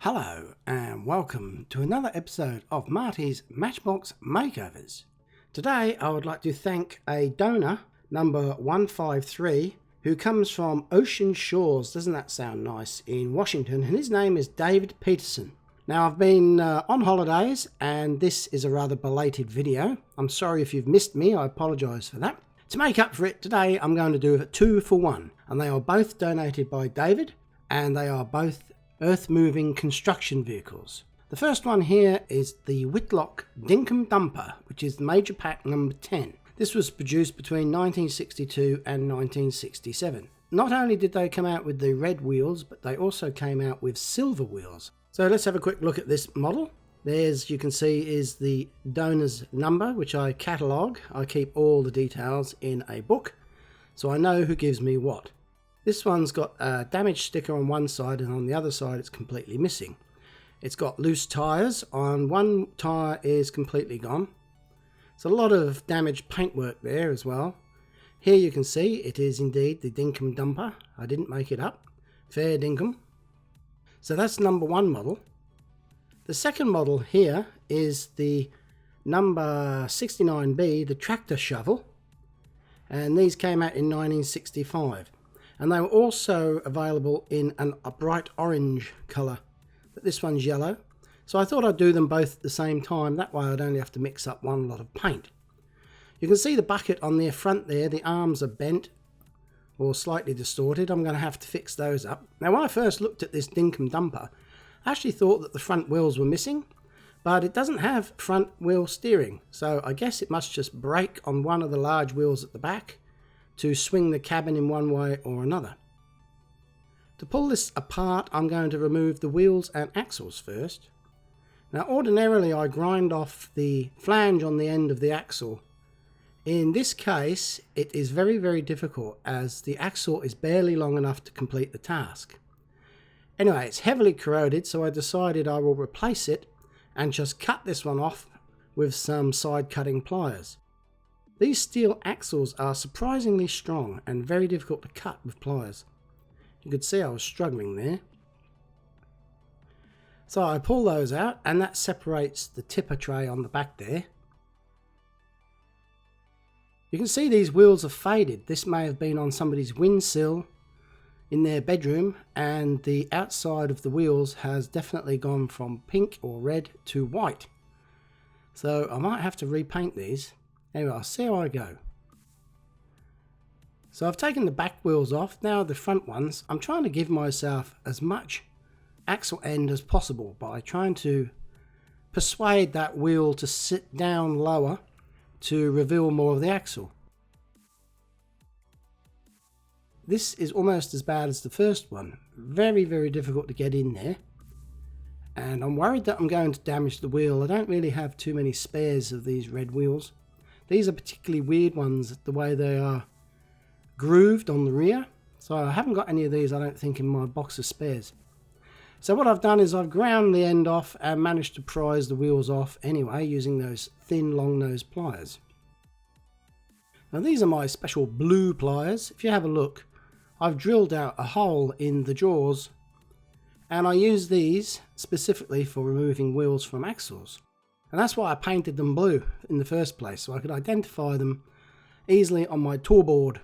Hello and welcome to another episode of Marty's Matchbox Makeovers. Today I would like to thank a donor, number 153, who comes from Ocean Shores, doesn't that sound nice, in Washington, and his name is David Peterson. Now I've been on holidays and this is a rather belated video. I'm sorry if you've missed me, I apologise for that. To make up for it, today I'm going to do a 2-for-1, and they are both donated by David and they are both earth-moving construction vehicles. The first one here is the Whitlock Dinkem dumper, which is the major pack number 10. This was produced between 1962 and 1967. Not only did they come out with the red wheels, but they also came out with silver wheels. So let's have a quick look at this model. There's, you can see, is the donor's number, which I catalogue. I keep all the details in a book, so I know who gives me what. This one's got a damaged sticker on one side, and on the other side it's completely missing. It's got loose tyres. On one tyre is completely gone. There's a lot of damaged paintwork there as well. Here you can see it is indeed the Dinkem dumper. I didn't make it up. Fair Dinkem. So that's number 1 model. The second model here is the number 69B, the tractor shovel. And these came out in 1965. And they were also available in a bright orange colour, but this one's yellow. So I thought I'd do them both at the same time, that way I'd only have to mix up one lot of paint. You can see the bucket on their front there, the arms are bent or slightly distorted. I'm going to have to fix those up. Now when I first looked at this Dinkem dumper, I actually thought that the front wheels were missing, but it doesn't have front wheel steering, so I guess it must just brake on one of the large wheels at the back to swing the cabin in one way or another. To pull this apart, I'm going to remove the wheels and axles first. Now ordinarily I grind off the flange on the end of the axle. In this case it is very difficult, as the axle is barely long enough to complete the task. Anyway, it's heavily corroded, so I decided I will replace it and just cut this one off with some side cutting pliers. These steel axles are surprisingly strong and very difficult to cut with pliers. You could see I was struggling there. So I pull those out, and that separates the tipper tray on the back there. You can see these wheels are faded. This may have been on somebody's windsill in their bedroom, and the outside of the wheels has definitely gone from pink or red to white. So I might have to repaint these. Anyway, I'll see how I go. So I've taken the back wheels off. Now the front ones, I'm trying to give myself as much axle end as possible by trying to persuade that wheel to sit down lower to reveal more of the axle. This is almost as bad as the first one. Very difficult to get in there. And I'm worried that I'm going to damage the wheel. I don't really have too many spares of these red wheels. These are particularly weird ones, the way they are grooved on the rear. So I haven't got any of these, I don't think, in my box of spares. So what I've done is I've ground the end off and managed to prise the wheels off anyway, using those thin long nose pliers. Now these are my special blue pliers. If you have a look, I've drilled out a hole in the jaws, and I use these specifically for removing wheels from axles. And that's why I painted them blue in the first place, so I could identify them easily on my toolboard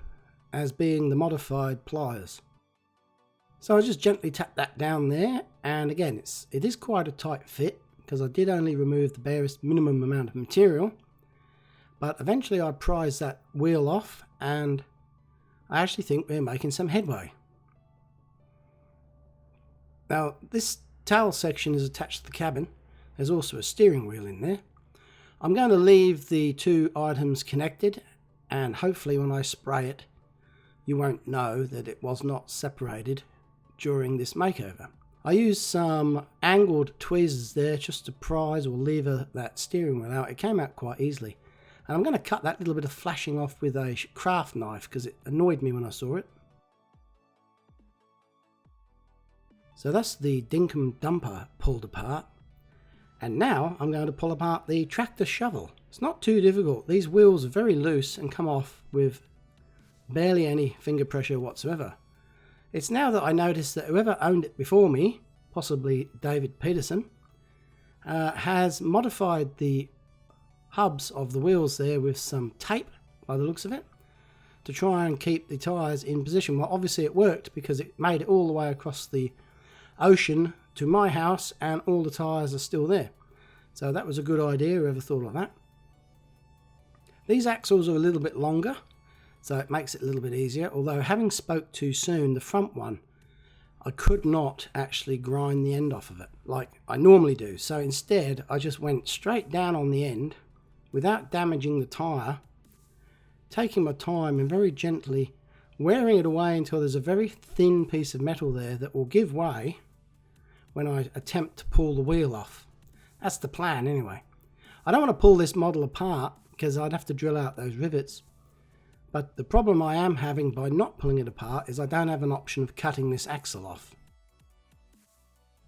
as being the modified pliers. So I just gently tap that down there, and again it is quite a tight fit because I did only remove the barest minimum amount of material. But eventually I prized that wheel off, and I actually think we're making some headway. Now this tail section is attached to the cabin. There's also a steering wheel in there. I'm going to leave the two items connected, and hopefully when I spray it you won't know that it was not separated during this makeover. I used some angled tweezers there just to prise or lever that steering wheel out. It came out quite easily. And I'm going to cut that little bit of flashing off with a craft knife because it annoyed me when I saw it. So that's the Dinkem dumper pulled apart. And now I'm going to pull apart the tractor shovel. It's not too difficult. These wheels are very loose and come off with barely any finger pressure whatsoever. It's now that I notice that whoever owned it before me possibly David Peterson, has modified the hubs of the wheels there with some tape, by the looks of it, to try and keep the tyres in position. Well, obviously it worked, because it made it all the way across the ocean to my house and all the tyres are still there. So that was a good idea, whoever thought of that. These axles are a little bit longer, so it makes it a little bit easier, although having spoke too soon, the front one, I could not actually grind the end off of it like I normally do. So instead I just went straight down on the end without damaging the tyre, taking my time and very gently wearing it away until there's a very thin piece of metal there that will give way when I attempt to pull the wheel off. That's the plan anyway. I don't want to pull this model apart because I'd have to drill out those rivets. But the problem I am having by not pulling it apart is I don't have an option of cutting this axle off.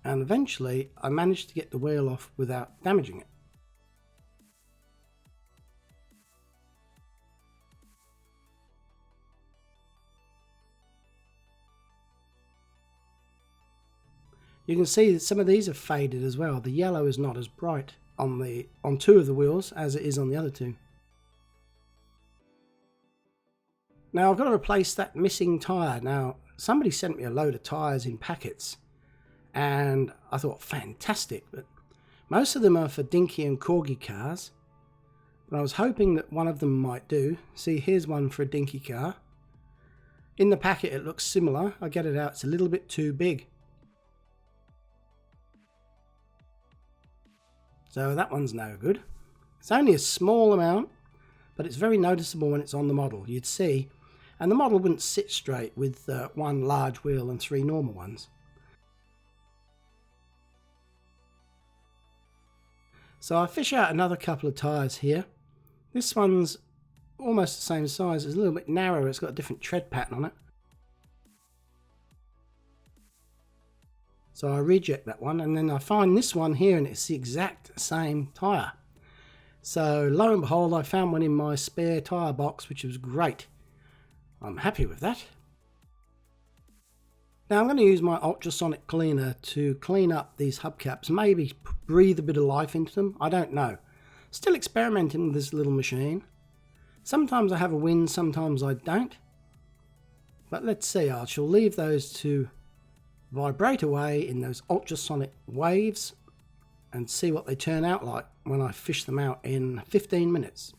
And eventually I managed to get the wheel off without damaging it. You can see that some of these are faded as well. The yellow is not as bright on two of the wheels as it is on the other two. Now I've got to replace that missing tyre. Now somebody sent me a load of tyres in packets and I thought fantastic, but most of them are for dinky and corgi cars, but I was hoping that one of them might do. See, here's one for a dinky car. In the packet it looks similar. I get it out, it's a little bit too big. So that one's no good. It's only a small amount, but it's very noticeable when it's on the model. You'd see, and the model wouldn't sit straight with one large wheel and three normal ones. So I fish out another couple of tyres here. This one's almost the same size. It's a little bit narrower. It's got a different tread pattern on it. So I reject that one, and then I find this one here and it's the exact same tyre. So lo and behold, I found one in my spare tyre box, which was great. I'm happy with that. Now I'm going to use my ultrasonic cleaner to clean up these hubcaps, maybe breathe a bit of life into them, I don't know. Still experimenting with this little machine. Sometimes I have a win, sometimes I don't. But let's see, I shall leave those to vibrate away in those ultrasonic waves and see what they turn out like when I fish them out in 15 minutes.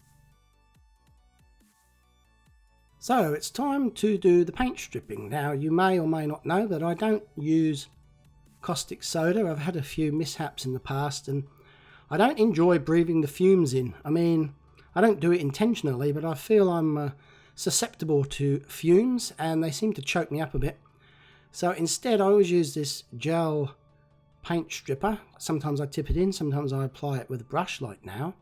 So it's time to do the paint stripping. Now you may or may not know that I don't use caustic soda. I've had a few mishaps in the past and I don't enjoy breathing the fumes in. I mean, I don't do it intentionally, but I feel I'm susceptible to fumes and they seem to choke me up a bit. So instead I always use this gel paint stripper. Sometimes I tip it in, sometimes I apply it with a brush like now.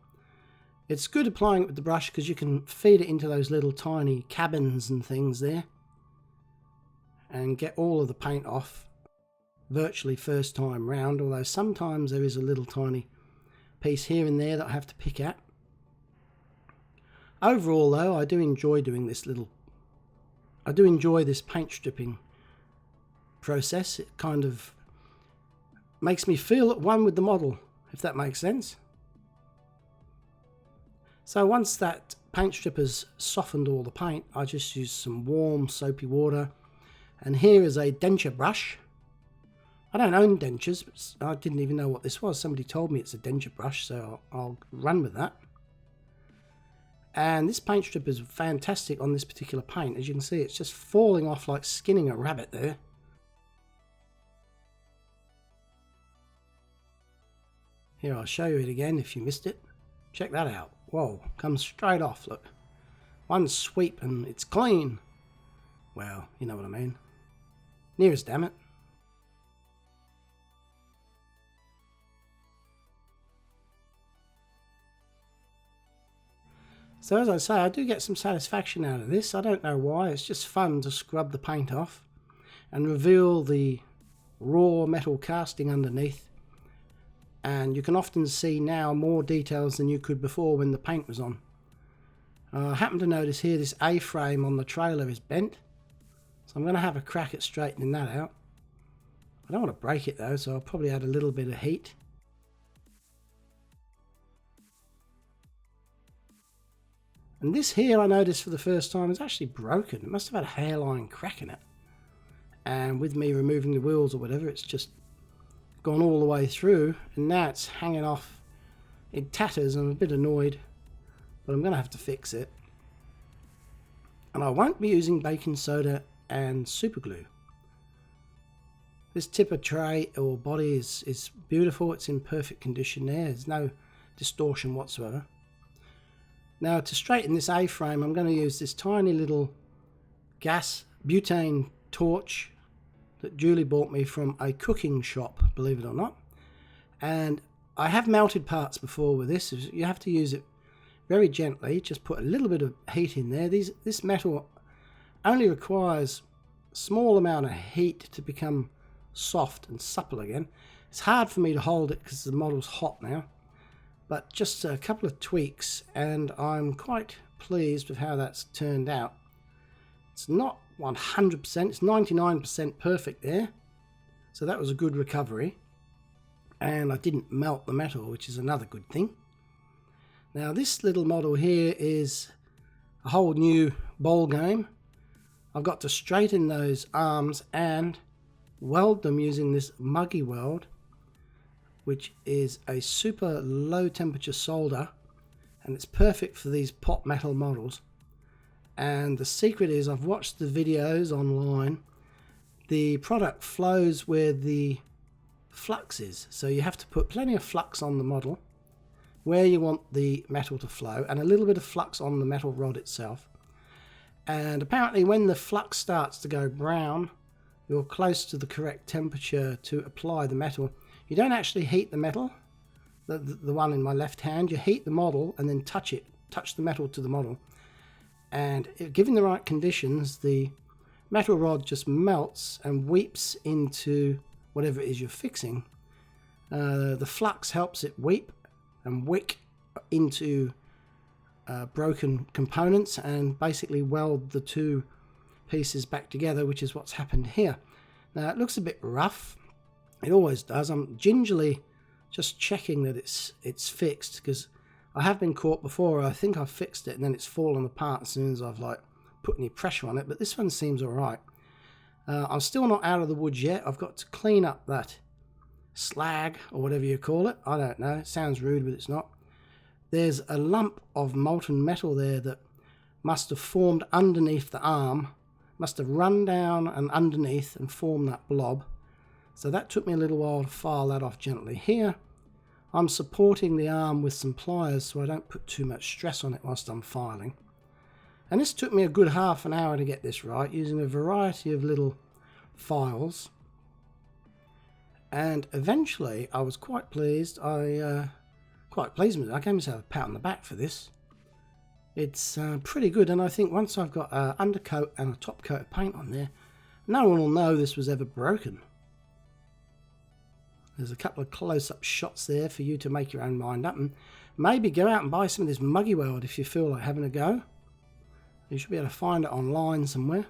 It's good applying it with the brush because you can feed it into those little tiny cabins and things there and get all of the paint off virtually first time round, although sometimes there is a little tiny piece here and there that I have to pick at. Overall though, I do enjoy doing this paint stripping process. It kind of makes me feel at one with the model, if that makes sense. So once that paint stripper's softened all the paint, I just use some warm soapy water, and here is a denture brush. I don't own dentures, but I didn't even know what this was. Somebody told me it's a denture brush, so I'll run with that. And this paint stripper is fantastic on this particular paint. As you can see, it's just falling off like skinning a rabbit there. Here, I'll show you it again if you missed it. Check that out. Whoa, comes straight off, look. One sweep and it's clean. Well, you know what I mean. Near as damn it. So as I say, I do get some satisfaction out of this. I don't know why, it's just fun to scrub the paint off and reveal the raw metal casting underneath. And you can often see now more details than you could before when the paint was on. I happen to notice here this A-frame on the trailer is bent, so I'm going to have a crack at straightening that out. I don't want to break it though, so I'll probably add a little bit of heat. And this here I noticed for the first time is actually broken. It must have had a hairline crack in it. And with me removing the wheels or whatever, it's just gone all the way through, and now it's hanging off in tatters. I'm a bit annoyed, but I'm going to have to fix it. And I won't be using baking soda and super glue. This tipper tray or body is beautiful. It's in perfect condition there. There's no distortion whatsoever. Now to straighten this A-frame, I'm going to use this tiny little gas butane torch that Julie bought me from a cooking shop, believe it or not. And I have melted parts before with this. You have to use it very gently. Just put a little bit of heat in there. This metal only requires a small amount of heat to become soft and supple again. It's hard for me to hold it because the model's hot now. But just a couple of tweaks and I'm quite pleased with how that's turned out. It's not 100%, it's 99% perfect there. So that was a good recovery. And I didn't melt the metal, which is another good thing. Now this little model here is a whole new ball game. I've got to straighten those arms and weld them using this muggy weld, which is a super low temperature solder, and it's perfect for these pot metal models. And the secret is, I've watched the videos online, the product flows where the flux is, so you have to put plenty of flux on the model where you want the metal to flow, and a little bit of flux on the metal rod itself. And apparently when the flux starts to go brown, you're close to the correct temperature to apply the metal. You don't actually heat the metal, the one in my left hand. You heat the model and then touch the metal to the model. And given the right conditions, the metal rod just melts and weeps into whatever it is you're fixing. The flux helps it weep and wick into broken components and basically weld the two pieces back together, which is what's happened here. Now it looks a bit rough. It always does. I'm gingerly just checking that it's fixed, because I have been caught before. I think I've fixed it and then it's fallen apart as soon as I've put any pressure on it, but this one seems alright. I'm still not out of the woods yet. I've got to clean up that slag or whatever you call it. I don't know. It sounds rude, but it's not. There's a lump of molten metal there that must have formed underneath the arm, must have run down and underneath and formed that blob. So that took me a little while to file that off gently. Here I'm supporting the arm with some pliers so I don't put too much stress on it whilst I'm filing. And this took me a good half an hour to get this right, using a variety of little files. And eventually I was quite pleased. Quite pleased with it. I gave myself a pat on the back for this. It's pretty good, and I think once I've got an undercoat and a top coat of paint on there, no one will know this was ever broken. There's a couple of close-up shots there for you to make your own mind up, and maybe go out and buy some of this muggy weld if you feel like having a go. You should be able to find it online somewhere.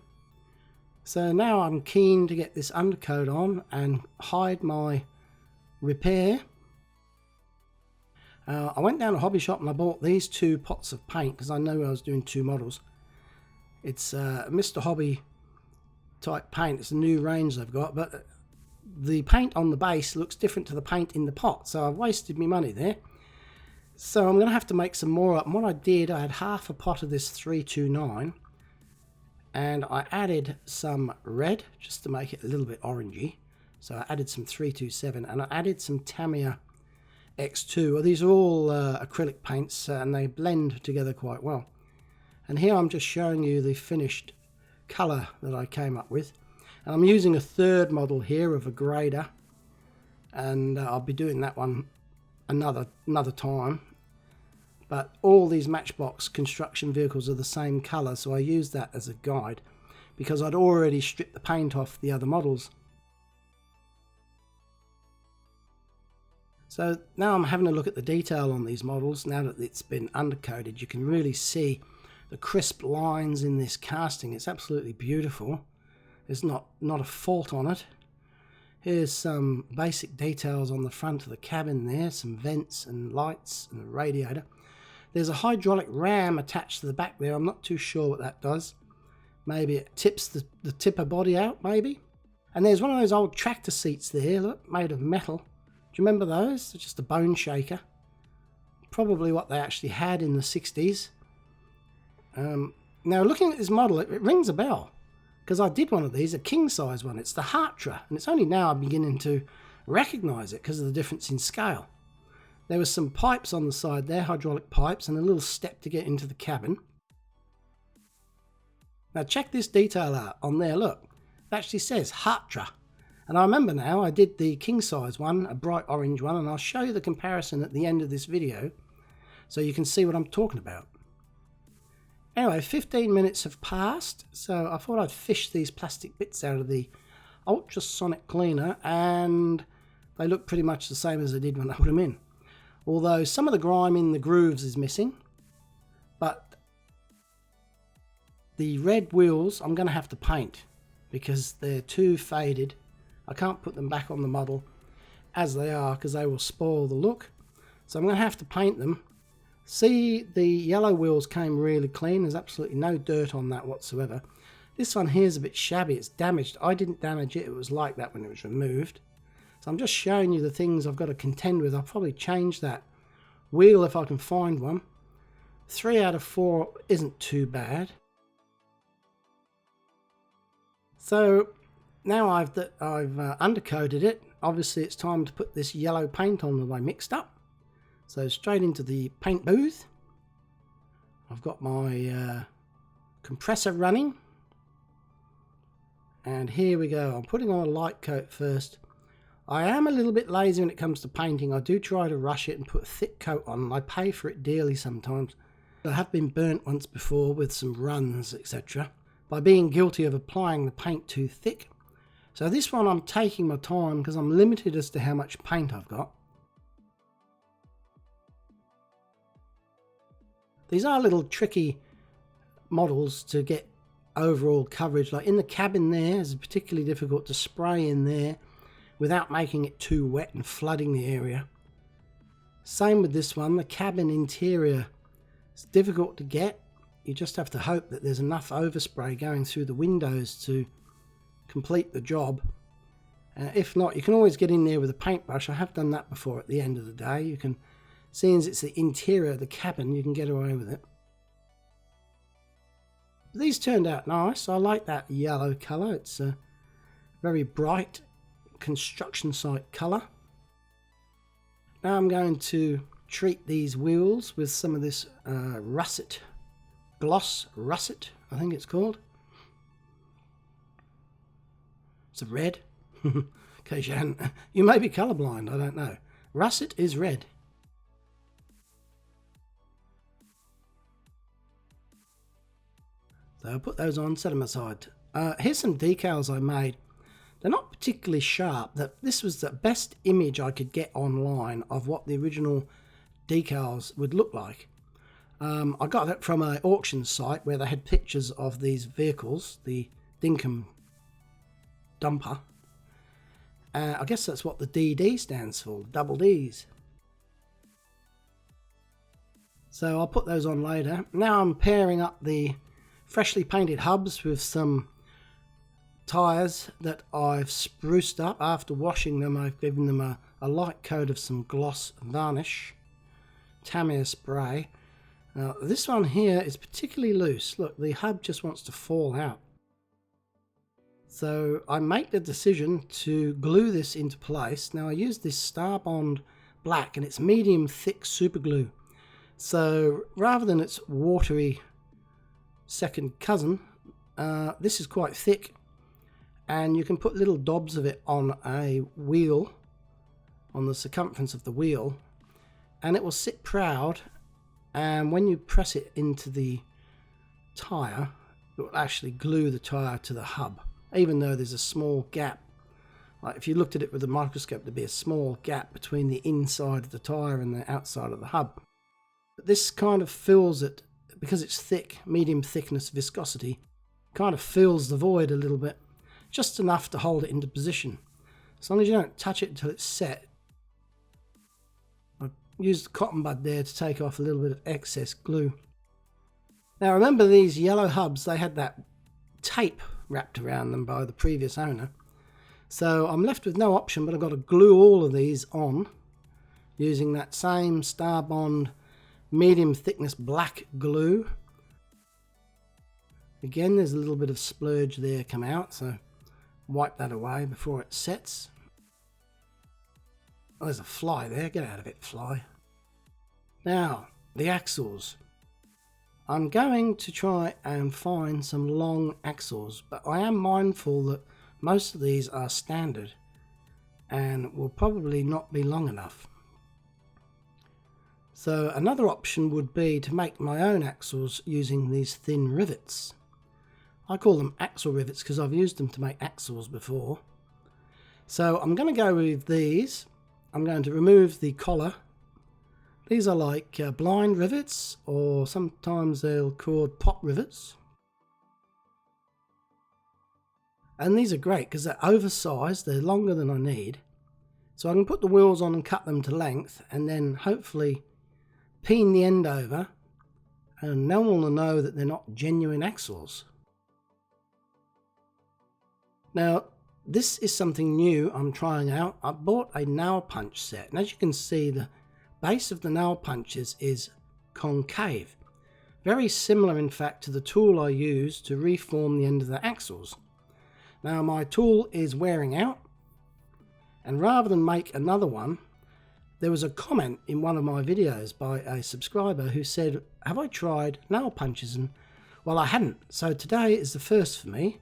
So now I'm keen to get this undercoat on and hide my repair. I went down to a hobby shop and I bought these two pots of paint because I knew I was doing two models. It's Mr. Hobby type paint. It's a new range they've got, but the paint on the base looks different to the paint in the pot, so I've wasted my money there. So I'm going to have to make some more up. And what I did, I had half a pot of this 329 and I added some red just to make it a little bit orangey. So I added some 327 and I added some Tamiya X2. Well, these are all acrylic paints and they blend together quite well. And here I'm just showing you the finished colour that I came up with. And I'm using a third model here of a grader, and I'll be doing that one another time. But all these Matchbox construction vehicles are the same colour, so I used that as a guide because I'd already stripped the paint off the other models. So now I'm having a look at the detail on these models. Now that it's been undercoated, you can really see the crisp lines in this casting. It's absolutely beautiful. There's not a fault on it. Here's some basic details on the front of the cabin there, some vents and lights and a radiator. There's a hydraulic ram attached to the back there. I'm not too sure what that does. Maybe it tips the tipper body out, maybe. And there's one of those old tractor seats there, look, made of metal. Do you remember those? They're just a bone shaker. Probably what they actually had in the 60s. Now looking at this model, it rings a bell. Because I did one of these, a king size one. It's the Hartra, and it's only now I'm beginning to recognise it because of the difference in scale. There was some pipes on the side there, hydraulic pipes, and a little step to get into the cabin. Now check this detail out on there, look. It actually says Hartra. And I remember now, I did the king size one, a bright orange one, and I'll show you the comparison at the end of this video so you can see what I'm talking about. Anyway, 15 minutes have passed, so I thought I'd fish these plastic bits out of the ultrasonic cleaner, and they look pretty much the same as I did when I put them in. Although some of the grime in the grooves is missing, but the red wheels I'm going to have to paint because they're too faded. I can't put them back on the model as they are because they will spoil the look. So I'm going to have to paint them. See, the yellow wheels came really clean. There's absolutely no dirt on that whatsoever. This one here is a bit shabby. It's damaged. I didn't damage it. It was like that when it was removed. So I'm just showing you the things I've got to contend with. I'll probably change that wheel if I can find one. 3 out of 4 isn't too bad. So now I've undercoated it. Obviously it's time to put this yellow paint on that I mixed up. So straight into the paint booth. I've got my compressor running. And here we go. I'm putting on a light coat first. I am a little bit lazy when it comes to painting. I do try to rush it and put a thick coat on, and I pay for it dearly sometimes. I have been burnt once before with some runs, etc., by being guilty of applying the paint too thick. So this one I'm taking my time because I'm limited as to how much paint I've got. These are little tricky models to get overall coverage. Like in the cabin there, it's particularly difficult to spray in there without making it too wet and flooding the area. Same with this one, the cabin interior. It's difficult to get. You just have to hope that there's enough overspray going through the windows to complete the job. If not, you can always get in there with a paintbrush. I have done that before at the end of the day. You can, seeing as it's the interior of the cabin, you can get away with it. These turned out nice. I like that yellow colour. It's a very bright construction site colour. Now I'm going to treat these wheels with some of this russet, gloss russet, I think it's called. It's a red. In case you may be colourblind, I don't know. Russet is red. So I'll put those on, set them aside. Here's some decals I made. They're not particularly sharp. This was the best image I could get online of what the original decals would look like. I got it from an auction site where they had pictures of these vehicles, the Dinkem dumper. I guess that's what the DD stands for, double Ds. So I'll put those on later. Now I'm pairing up the freshly painted hubs with some tyres that I've spruced up. After washing them, I've given them a light coat of some gloss varnish, Tamiya spray. Now this one here is particularly loose. Look, the hub just wants to fall out. So I make the decision to glue this into place. Now I use this Starbond black, and it's medium thick super glue. So rather than its watery second cousin, this is quite thick, and you can put little dobs of it on a wheel, on the circumference of the wheel, and it will sit proud, and when you press it into the tyre, it will actually glue the tyre to the hub, even though there's a small gap. Like if you looked at it with a microscope, there'd be a small gap between the inside of the tyre and the outside of the hub. But this kind of fills it, because it's thick, medium thickness viscosity, kind of fills the void a little bit, just enough to hold it into position. as long as you don't touch it until it's set. I used the cotton bud there to take off a little bit of excess glue. Now remember, these yellow hubs, they had that tape wrapped around them by the previous owner. So I'm left with no option, but I've got to glue all of these on using that same Starbond medium thickness black glue. Again, there's a little bit of splurge there come out, so wipe that away before it sets. Oh, there's a fly there, get out of it, fly. Now, the axles. I'm going to try and find some long axles, but I am mindful that most of these are standard and will probably not be long enough. So another option would be to make my own axles using these thin rivets. I call them axle rivets because I've used them to make axles before. So I'm going to go with these. I'm going to remove the collar. These are like blind rivets, or sometimes they're called pop rivets. And these are great because they're oversized, they're longer than I need. So I can put the wheels on and cut them to length, and then hopefully peen the end over, and no one will know that they're not genuine axles. Now, this is something new I'm trying out. I bought a nail punch set, and as you can see, the base of the nail punches is concave. Very similar, in fact, to the tool I use to reform the end of the axles. Now, my tool is wearing out, and rather than make another one, there was a comment in one of my videos by a subscriber who said, have I tried nail punches? And well, I hadn't. So today is the first for me.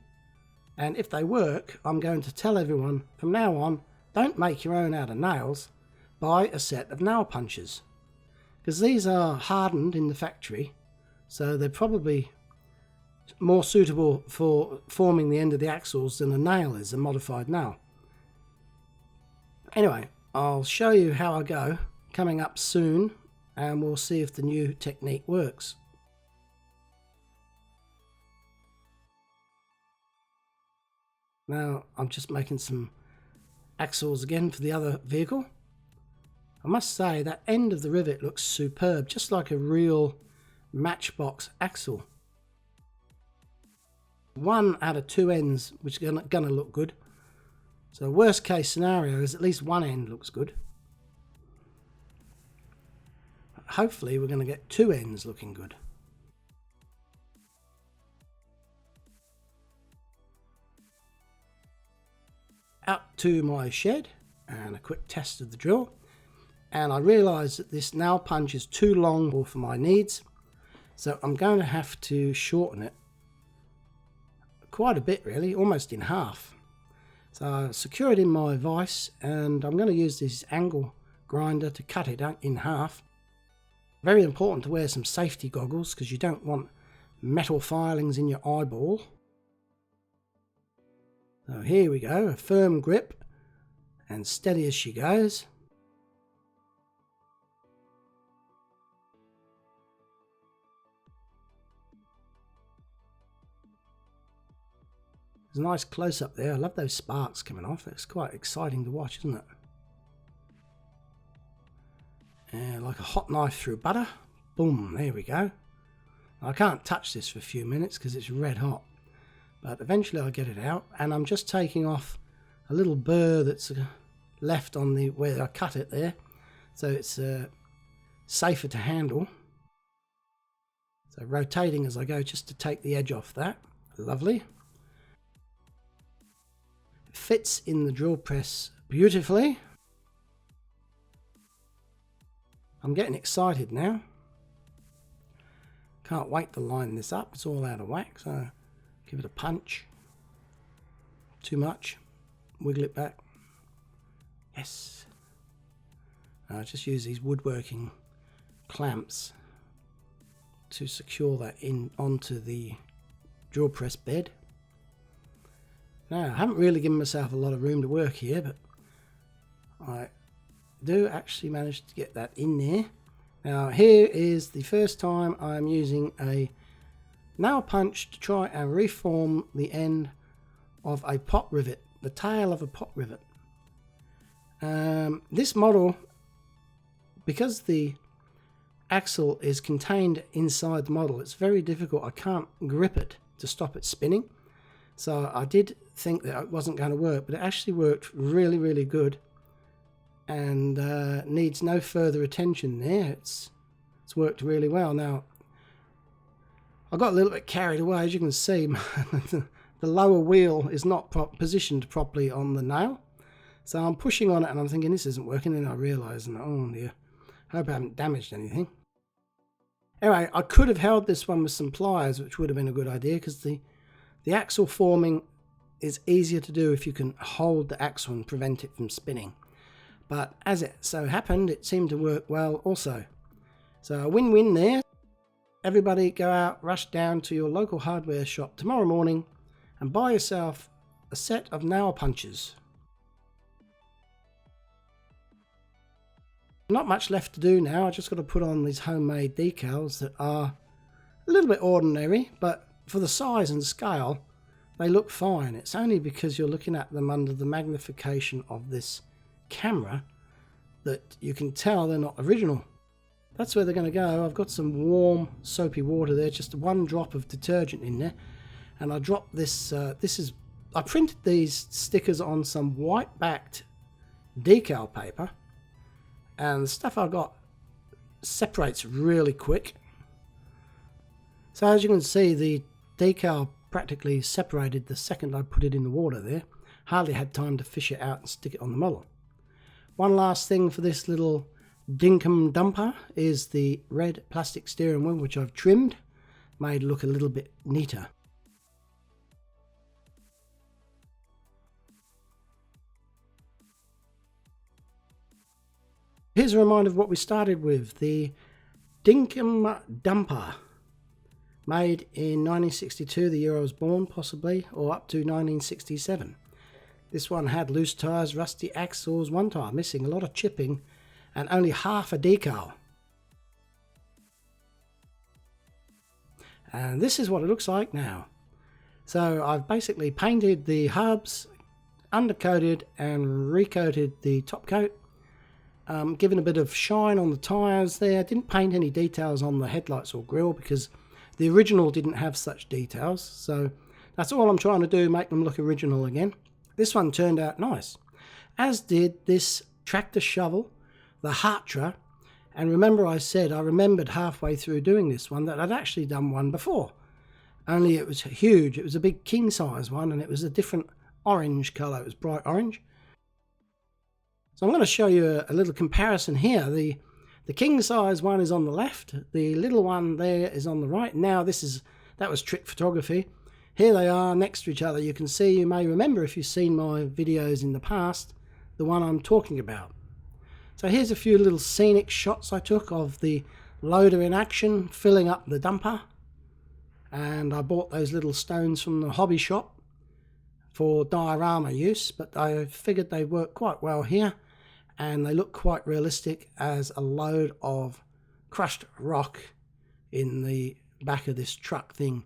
And if they work, I'm going to tell everyone from now on, don't make your own out of nails, buy a set of nail punches. Because these are hardened in the factory, so they're probably more suitable for forming the end of the axles than a nail is, a modified nail. Anyway, I'll show you how I go coming up soon, and we'll see if the new technique works. Now I'm just making some axles again for the other vehicle. I must say that end of the rivet looks superb, just like a real Matchbox axle. 1 out of 2 ends which are gonna look good. So worst case scenario is at least one end looks good. Hopefully we're going to get 2 ends looking good. Out to my shed and a quick test of the drill, and I realised that this nail punch is too long for my needs, so I'm going to have to shorten it quite a bit, really, almost in half. So I secure it in my vise, and I'm going to use this angle grinder to cut it in half. Very important to wear some safety goggles because you don't want metal filings in your eyeball. So here we go, a firm grip and steady as she goes. There's a nice close up there. I love those sparks coming off. It's quite exciting to watch, isn't it? And like a hot knife through butter. Boom, there we go. I can't touch this for a few minutes because it's red hot. But eventually I'll get it out, and I'm just taking off a little burr that's left on the where I cut it there, so it's safer to handle. So rotating as I go just to take the edge off that. Lovely. It fits in the drill press beautifully. I'm getting excited now. Can't wait to line this up. It's all out of whack, so give it a punch. Too much. Wiggle it back. Yes. I just use these woodworking clamps to secure that in onto the drill press bed. Now, I haven't really given myself a lot of room to work here, but I do actually manage to get that in there. Now, here is the first time I'm using a nail punch to try and reform the end of a pot rivet, the tail of a pot rivet. This model, because the axle is contained inside the model, it's very difficult. I can't grip it to stop it spinning. So I did think that it wasn't going to work, but it actually worked really, really good, and needs no further attention there. It's worked really well. Now, I got a little bit carried away. As you can see, the lower wheel is not positioned properly on the nail. So I'm pushing on it and I'm thinking this isn't working, and I realise, oh dear, I hope I haven't damaged anything. Anyway, I could have held this one with some pliers, which would have been a good idea, because the axle forming is easier to do if you can hold the axle and prevent it from spinning. But as it so happened, it seemed to work well also. So a win-win there. Everybody go out, rush down to your local hardware shop tomorrow morning and buy yourself a set of nail punches. Not much left to do now. I just got to put on these homemade decals that are a little bit ordinary, but for the size and scale they look fine. It's only because you're looking at them under the magnification of this camera that you can tell they're not original. That's where they're going to go. I've got some warm soapy water there, just one drop of detergent in there, and I dropped this. I printed these stickers on some white backed decal paper, and the stuff I got separates really quick. So as you can see, the decal practically separated the second I put it in the water there. Hardly had time to fish it out and stick it on the model. One last thing for this little Dinkem dumper is the red plastic steering wheel, which I've trimmed, made look a little bit neater. Here's a reminder of what we started with, the Dinkem dumper, made in 1962, the year I was born possibly, or up to 1967. This one had loose tyres, rusty axles, one tyre missing, a lot of chipping, and only half a decal. And this is what it looks like now. So I've basically painted the hubs, undercoated and recoated the top coat, given a bit of shine on the tyres there. Didn't paint any details on the headlights or grille because the original didn't have such details. So that's all I'm trying to do, make them look original again. This one turned out nice, as did this tractor shovel, the Hartra. And remember, I said I remembered halfway through doing this one that I'd actually done one before, only it was huge. It was a big king size one, and it was a different orange colour. It was bright orange. So I'm going to show you a little comparison here. The king size one is on the left, the little one there is on the right. Now that was trick photography. Here they are next to each other. You can see, you may remember if you've seen my videos in the past, the one I'm talking about. So here's a few little scenic shots I took of the loader in action, filling up the dumper. And I bought those little stones from the hobby shop for diorama use, but I figured they work quite well here, and they look quite realistic as a load of crushed rock in the back of this truck thing.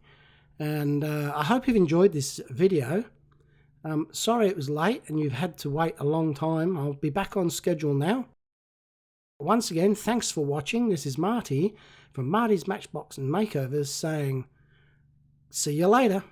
And I hope you've enjoyed this video. Sorry it was late and you've had to wait a long time. I'll be back on schedule now. Once again, thanks for watching. This is Marty from Marty's Matchbox and Makeovers saying, see you later.